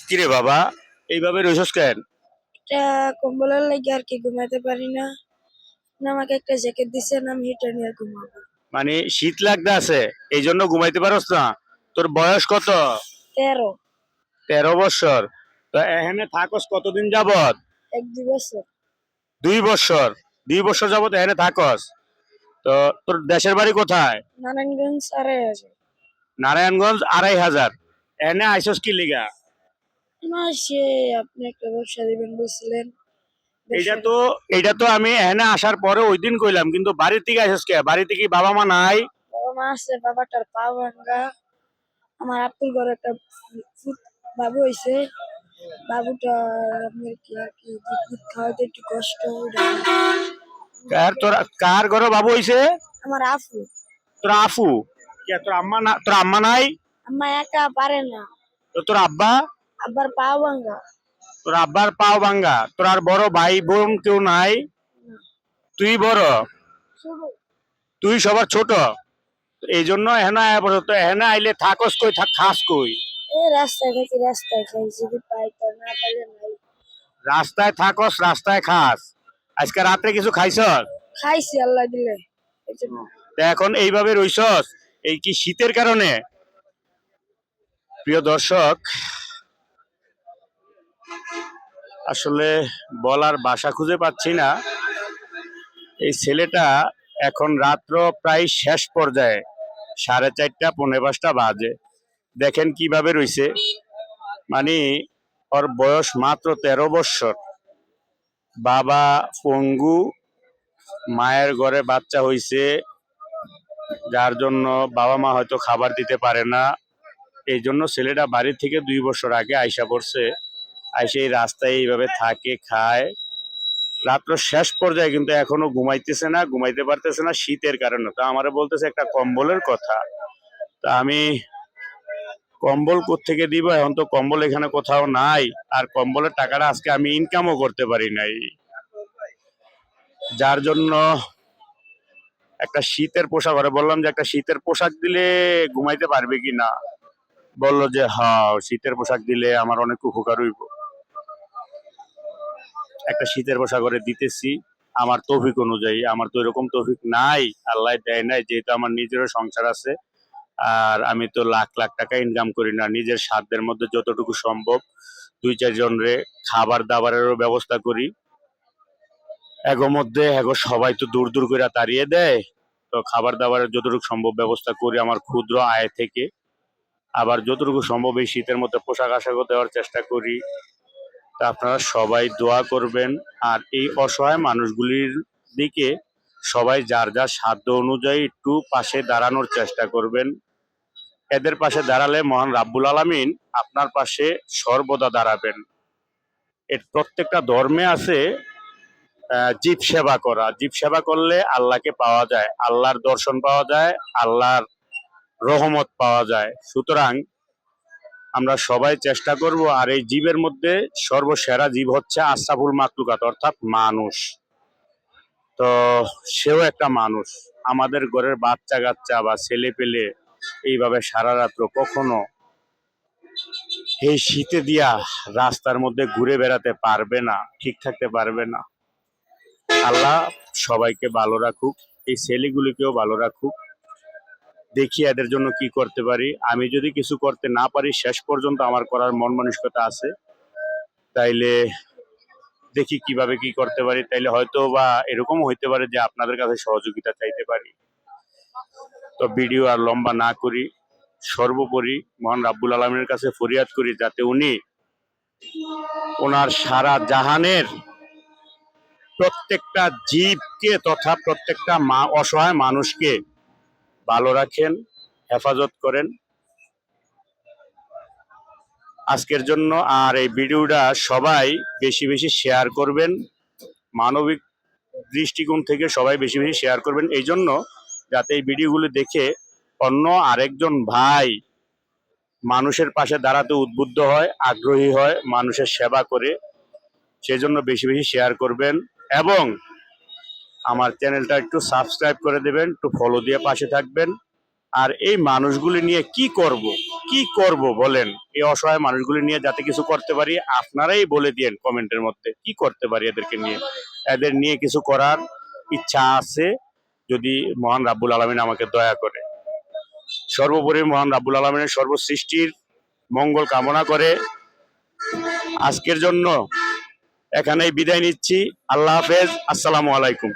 কিরে বাবা, এইভাবে রইছস কেন? এটা কম্বলের লাগে আর কি ঘুমাতে পারি না। আমাকে একটা জ্যাকেট দিছেন, আমি এটা নিয়ে ঘুমাবো। মানে শীত লাগতে আছে এই জন্য ঘুমাইতে পারস না? তোর বয়স কত? 13। 13 বছর। তো এখানে থাকস কতদিন যাবত? 1-2 বছর। 2 বছর। 2 বছর যাবত এখানে থাকস? তো তোর দেশের বাড়ি কোথায়? নারায়ণগঞ্জ 2,500। নারায়ণগঞ্জ 2,500। এখানে আইসস কি লিগা? না, সে আপনি একটা ব্যবসা দিবেন বলছিলেন। এইটা ব্যবসা- তো এইটা তো আমি এখানে আসার পরে ওই দিন কইলাম, কিন্তু বাড়ির থেকে আইসস কে? বাড়িতে কি বাবা মা নাই? বাবা মা আছে, বাবাটার পা ভাঙ্গা। আমার আপুর ঘরে একটা বাবু হয়েছে। বাবুটা আপনার কি আর কি দুধ খাওয়াতে একটু কষ্ট। কার ঘরে বাবু হইছে? আমার আপু। তোর আফু? কে তোর আম্মা না? তোর আম্মা নাই? আম্মা একা পারে না। তো তোর আব্বা? আব্বার পা ভাঙ্গা। তোর আব্বার পাও ভাঙ্গা। তোর আর বড় ভাই বোন কেউ নাই? তুই বড়? শুরু। তুই সবার ছোট? এই জন্য এখানে আয়া পড়ছ। তো এখানে আইলে থাকস কই, খাস কই? এই রাস্তায় থাকি, রাস্তায় খাই, যদি পাই তো, না পাইলে নাই। রাস্তায় থাকস, রাস্তায় খাস। আজকে রাত্রে কিছু খাইছস? খাইছি আল্লাহ দিলে। এই জন্য। তা এখন এইভাবে রইছস, এই কি শীতের কারণে? প্রিয় দর্শক, আসলে বলার ভাষা খুঁজে পাচ্ছি না। এই ছেলেটা এখন রাত্র প্রায় শেষ পর্যায়ে, 4:30 4:45 বাজে। দেখেন কিভাবে রইছে। মানে ওর বয়স মাত্র 13 বছর। বাবা পঙ্গু, মায়ের ঘরে বাচ্চা হইছে, যার জন্য বাবা মা হয়তো খাবার দিতে পারে না। এই জন্য ছেলেটা বাড়ি থেকে 2 বছর আগে আইসা পড়ছে। আইসে এই রাস্তায় এইভাবে থাকে, খায়। রাত্র শেষ পর্যায়ে কিন্তু এখনো ঘুমাইতেছে না, ঘুমাইতে পারতেছে না শীতের কারণে। তা আমারে বলতেছে একটা কম্বলের কথা। তা আমি কম্বল কোত্থেকে দিব? এখন তো কম্বল এখানে কোথাও নাই। আর কম্বলের টাকাটা আজকে আমি ইনকামও করতে পারি নাই, যার জন্য একটা শীতের পোশাক, ওরে বললাম যে একটা শীতের পোশাক দিলে ঘুমাইতে পারবে কি না। বললো যে হ্যাঁ, শীতের পোশাক দিলে আমার অনেক উপকার হইব। একটা শীতের পোশাক করে দিতেছি আমার তৌফিক অনুযায়ী। আমার তো এরকম তৌফিক নাই, আল্লাহ দেয় নাই, যেহেতু আমার নিজেরও সংসার আছে। আর আমি তো লাখ লাখ টাকা ইনকাম করি না, নিজের সাধ্যের মধ্যে যতটুকু সম্ভব 2-4 জনরে খাবার দাবারেরও ব্যবস্থা করি। এগো মধ্যে এগো সবাই তো দূর দূর করে তাড়িয়ে দেয়। তো খাবার দাবারের যতটুকু সম্ভব ব্যবস্থা করি আমার ক্ষুদ্র আয় থেকে। আবার যতটুকু সম্ভব এই শীতের মধ্যে পোশাক আশাকও দেওয়ার চেষ্টা করি। তা আপনারা সবাই দোয়া করবেন। আর এই অসহায় মানুষগুলির দিকে সবাই যার যার সাধ্য অনুযায়ী একটু পাশে দাঁড়ানোর চেষ্টা করবেন। এদের পাশে দাঁড়ালে মহান রাব্বুল আলামিন আপনার পাশে সর্বদা দাঁড়াবেন। এর প্রত্যেকটা ধর্মে আছে জীব সেবা করা। জীব সেবা করলে আল্লাহকে পাওয়া যায়, আল্লাহর দর্শন পাওয়া যায়, আল্লাহর রহমত পাওয়া যায়। সুতরাং আমরা সবাই চেষ্টা করব। আর এই জীবের মধ্যে সর্বসেরা জীব হচ্ছে আশরাফুল মাখলুকাত, অর্থাৎ মানুষ। তো সেও একটা মানুষ। আমাদের ঘরের বাচ্চা কাচ্চা বা ছেলে পেলে এইভাবে সারা রাত্র কখনো এই শীতে দিয়া রাস্তার মধ্যে ঘুরে বেড়াতে পারবে না, ঠিক থাকতে পারবে না। আল্লাহ সবাইকে ভালো রাখুক, এই ছেলেগুলিকেও ভালো রাখুক। দেখি এদের জন্য কি করতে পারি। আমি যদি কিছু করতে না পারি, শেষ পর্যন্ত আমার করার মন মানসিকতা আছে, তাইলে দেখি কিভাবে কি করতে পারি। তাইলে হয়তো বা এরকম হইতে পারে যে আপনাদের কাছে সহযোগিতা চাইতে পারি। তো ভিডিও আর লম্বা না করি, সর্বোপরি মহান রাব্বুল আলামিনের কাছে ফরিয়াদ করি যাতে উনি ওনার সারা জাহানের প্রত্যেকটা জীবকে তথা প্রত্যেকটা অসহায় মানুষকে ভালো রাখেন, হেফাজত করেন। আজকের জন্য আর এই ভিডিওটা সবাই বেশি বেশি শেয়ার করবেন। মানবিক দৃষ্টিকোণ থেকে সবাই বেশি বেশি শেয়ার করবেন, এই জন্য যাতে এই ভিডিওগুলো দেখে অন্য আরেকজন ভাই মানুষের পাশে দাঁড়াতে উদ্বুদ্ধ হয়, আগ্রহী হয়, মানুষের সেবা করে। সেজন্য বেশি বেশি শেয়ার করবেন এবং আমার চ্যানেলটা একটু সাবস্ক্রাইব করে দেবেন, একটু ফলো দিয়ে পাশে থাকবেন। আর এই মানুষগুলি নিয়ে কি করব, কি করব বলেন? এই অসহায় মানুষগুলি নিয়ে যাতে কিছু করতে পারি, আপনারাই বলে দিয়েন কমেন্টের মধ্যে কি করতে পারি এদেরকে নিয়ে। এদের নিয়ে কিছু করার ইচ্ছা আছে, যদি মহান রাব্বুল আলামিন আমাকে দয়া করে। সর্বোপরি মহান রাব্বুল আলামিনের সর্বসৃষ্টির মঙ্গল কামনা করে আজকের জন্য এখানেই বিদায় নিচ্ছি। আল্লাহ হাফেজ, আসসালামু আলাইকুম।